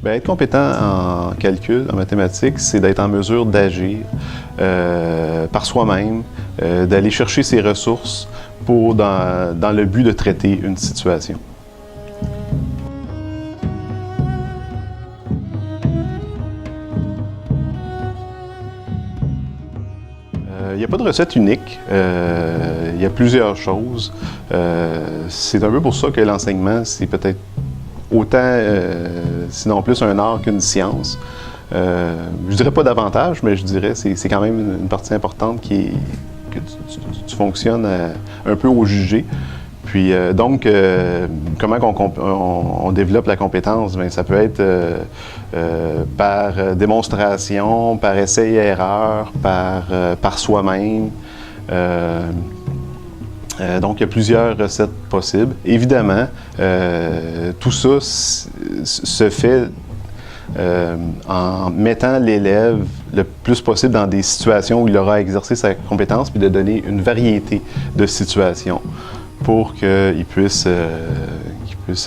Bien, être compétent en calcul, en mathématiques, c'est d'être en mesure d'agir par soi-même, d'aller chercher ses ressources dans le but de traiter une situation. Il n'y a pas de recette unique. Il y a plusieurs choses. C'est un peu pour ça que l'enseignement, c'est peut-être autant, sinon plus, un art qu'une science. Je dirais pas davantage, mais je dirais que c'est quand même une partie importante que tu fonctionnes un peu au jugé. Puis donc, comment on développe la compétence? Bien, ça peut être par démonstration, par essai et erreur, par soi-même. Donc, il y a plusieurs recettes possibles. Évidemment, tout ça se fait en mettant l'élève le plus possible dans des situations où il aura exercé sa compétence, puis de donner une variété de situations pour qu'il puisse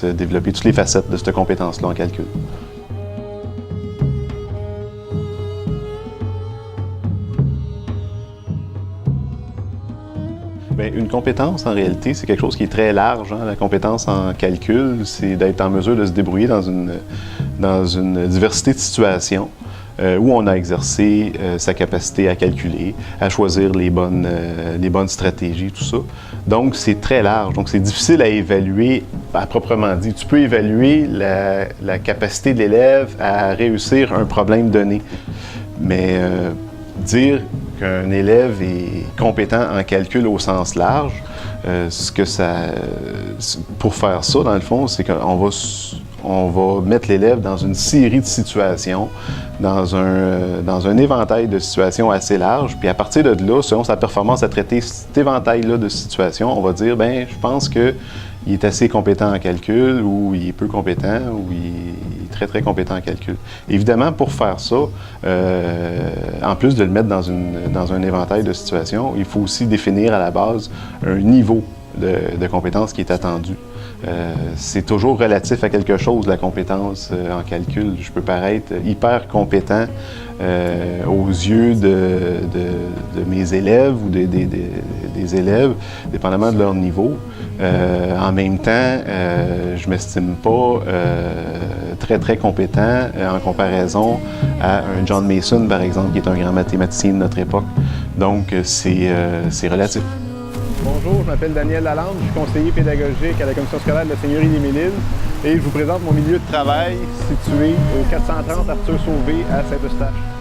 développer toutes les facettes de cette compétence-là en calcul. Bien, une compétence, en réalité, c'est quelque chose qui est très large. La compétence en calcul, c'est d'être en mesure de se débrouiller dans une diversité de situations où on a exercé sa capacité à calculer, à choisir les bonnes stratégies, tout ça. Donc, c'est très large. Donc, c'est difficile à évaluer à proprement dit. Tu peux évaluer la capacité de l'élève à réussir un problème donné. Mais dire qu'un élève est compétent en calcul au sens large, pour faire ça, dans le fond, c'est qu'on va mettre l'élève dans une série de situations, dans un éventail de situations assez large, puis à partir de là, selon sa performance à traiter cet éventail-là de situations, on va dire, bien, je pense qu'il est assez compétent en calcul, ou il est peu compétent, ou il est très, très compétent en calcul. Évidemment, pour faire ça, en plus de le mettre dans un éventail de situations, il faut aussi définir à la base un niveau de compétence qui est attendu. C'est toujours relatif à quelque chose, la compétence en calcul. Je peux paraître hyper compétent aux yeux de mes élèves ou des élèves, dépendamment de leur niveau. En même temps, je ne m'estime pas très, très compétent en comparaison à un John Mason, par exemple, qui est un grand mathématicien de notre époque. Donc, c'est relatif. Bonjour, je m'appelle Daniel Lalande, je suis conseiller pédagogique à la commission scolaire de la Seigneurie des Mille-Îles et je vous présente mon milieu de travail situé au 430 Arthur Sauvé à Saint-Eustache.